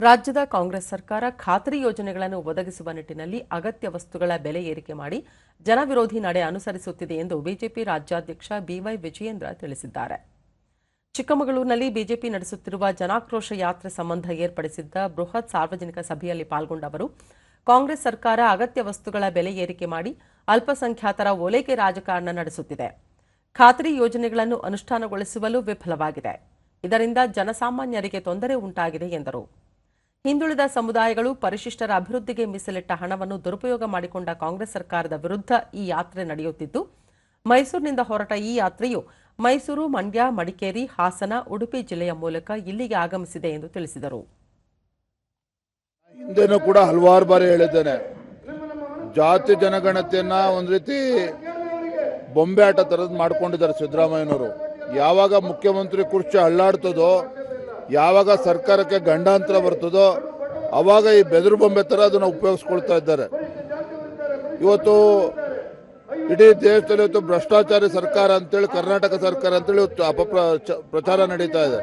ರಾಜ್ಯದ ಕಾಂಗ್ರೆಸ್ ಸರ್ಕಾರ ಖಾತರಿ ಯೋಜನೆಗಳನ್ನು ಒದಗಿಸುವ ನಿಟ್ಟಿನಲ್ಲಿ ಅಗತ್ಯ ವಸ್ತುಗಳ ಬೆಲೆ ಏರಿಕೆ ಮಾಡಿ ಜನವಿರೋಧಿ ನಡೆ ಅನುಸರಿಸುತ್ತಿದೆ ಎಂದು ಬಿಜೆಪಿ ರಾಜ್ಯಾಧ್ಯಕ್ಷ ಬಿವೈ ವಿಜಯೇಂದ್ರ ತಿಳಿಸಿದ್ದಾರೆ. ಚಿಕ್ಕಮಗಳೂರಿನಲ್ಲಿ ಬಿಜೆಪಿ ನಡೆಸುತ್ತಿರುವ ಜನಾಕ್ರೋಶ ಯಾತ್ರೆ ಸಂಬಂಧ ಏರ್ಪಡಿಸಿದ್ದ ಬೃಹತ್ ಸಾರ್ವಜನಿಕ ಸಭೆಯಲ್ಲಿ ಪಾಲ್ಗೊಂಡ ಅವರು, ಕಾಂಗ್ರೆಸ್ ಸರ್ಕಾರ ಅಗತ್ಯ ವಸ್ತುಗಳ ಬೆಲೆ ಏರಿಕೆ ಮಾಡಿ ಅಲ್ಪಸಂಖ್ಯಾತರ ಓಲೈಕೆ ರಾಜಕಾರಣ ನಡೆಸುತ್ತಿದೆ. ಖಾತರಿ ಯೋಜನೆಗಳನ್ನು ಅನುಷ್ಠಾನಗೊಳಿಸುವಲ್ಲೂ ವಿಫಲವಾಗಿದೆ. ಇದರಿಂದ ಜನಸಾಮಾನ್ಯರಿಗೆ ತೊಂದರೆ ಉಂಟಾಗಿದೆ ಎಂದರು. ಹಿಂದುಳಿದ ಸಮುದಾಯಗಳು ಪರಿಶಿಷ್ಟರ ಅಭಿವೃದ್ಧಿಗೆ ಮೀಸಲಿಟ್ಟ ಹಣವನ್ನು ದುರುಪಯೋಗ ಮಾಡಿಕೊಂಡ ಕಾಂಗ್ರೆಸ್ ಸರ್ಕಾರದ ವಿರುದ್ಧ ಈ ಯಾತ್ರೆ ನಡೆಯುತ್ತಿದ್ದು, ಮೈಸೂರಿನಿಂದ ಹೊರಟ ಈ ಯಾತ್ರೆಯು ಮೈಸೂರು, ಮಂಡ್ಯ, ಮಡಿಕೇರಿ, ಹಾಸನ, ಉಡುಪಿ ಜಿಲ್ಲೆಯ ಮೂಲಕ ಇಲ್ಲಿಗೆ ಆಗಮಿಸಿದೆ ಎಂದು ತಿಳಿಸಿದರು. ಹಿಂದೆನೂ ಕೂಡ ಹಲವಾರು ಬಾರಿ ಹೇಳಿದ್ದೇನೆ, ಜಾತಿ ಜನಗಣತಿಯನ್ನ ಒಂದು ರೀತಿ ಬೊಂಬೆ ಆಟ ತರದ್ ಮಾಡ್ಕೊಂಡಿದ್ದಾರೆ ಸಿದ್ದರಾಮಯ್ಯನವರು. ಯಾವಾಗ ಮುಖ್ಯಮಂತ್ರಿ ಕುರ್ಚಿ ಅಳ್ಳಾಡ್ತದೋ, ಯಾವಾಗ ಸರ್ಕಾರಕ್ಕೆ ಗಂಡಾಂತರ ಬರ್ತದೋ, ಅವಾಗ ಈ ಬೆದರು ಬೊಂಬೆ ತರ ಅದನ್ನು ಉಪಯೋಗಿಸ್ಕೊಳ್ತಾ ಇದ್ದಾರೆ. ಇವತ್ತು ಇಡೀ ದೇಶದಲ್ಲಿ ಇವತ್ತು ಭ್ರಷ್ಟಾಚಾರಿ ಸರ್ಕಾರ ಅಂತೇಳಿ, ಕರ್ನಾಟಕ ಸರ್ಕಾರ ಅಂತೇಳಿ ಪ್ರಚಾರ ನಡೀತಾ ಇದೆ.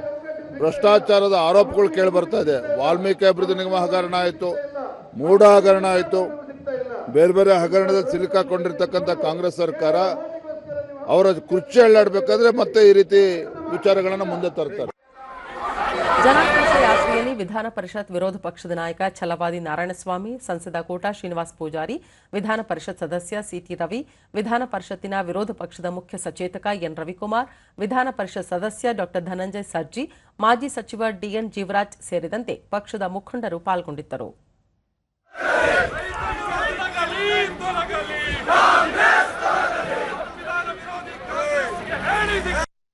ಭ್ರಷ್ಟಾಚಾರದ ಆರೋಪಗಳು ಕೇಳಿ ಬರ್ತಾ ಇದೆ. ವಾಲ್ಮೀಕಿ ಅಭಿವೃದ್ಧಿ ನಿಗಮ ಹಗರಣ ಆಯಿತು, ಮೂಢ ಹಗರಣ ಆಯಿತು, ಬೇರೆ ಬೇರೆ ಹಗರಣದಲ್ಲಿ ಸಿಲುಕಾಕೊಂಡಿರ್ತಕ್ಕಂಥ ಕಾಂಗ್ರೆಸ್ ಸರ್ಕಾರ ಅವರ ಕುರ್ಚಿ ಅಳ್ಳಾಡಬೇಕಾದ್ರೆ ಮತ್ತೆ ಈ ರೀತಿ ವಿಚಾರಗಳನ್ನು ಮುಂದೆ ತರ್ತಾರೆ. ಜನಾಕ್ರೋಶ ಯಾತ್ರೆಯಲ್ಲಿ ವಿಧಾನ ಪರಿಷತ್ ವಿರೋಧ ಪಕ್ಷದ ನಾಯಕ ಛಲವಾದಿ ನಾರಾಯಣಸ್ವಾಮಿ, ಸಂಸದ ಕೋಟಾ ಶ್ರೀನಿವಾಸ್ ಪೂಜಾರಿ, ವಿಧಾನ ಪರಿಷತ್ ಸದಸ್ಯ ಸಿಟಿ ರವಿ, ವಿಧಾನ ಪರಿಷತ್ತಿನ ವಿರೋಧ ಪಕ್ಷದ ಮುಖ್ಯ ಸಚೇತಕ ಎನ್ ರವಿಕುಮಾರ್, ವಿಧಾನ ಪರಿಷತ್ ಸದಸ್ಯ ಡಾ ಧನಂಜಯ ಸರ್ಜಿ, ಮಾಜಿ ಸಚಿವ ಡಿಎನ್ ಜೀವರಾಜ್ ಸೇರಿದಂತೆ ಪಕ್ಷದ ಮುಖಂಡರು ಪಾಲ್ಗೊಂಡಿದ್ದರು.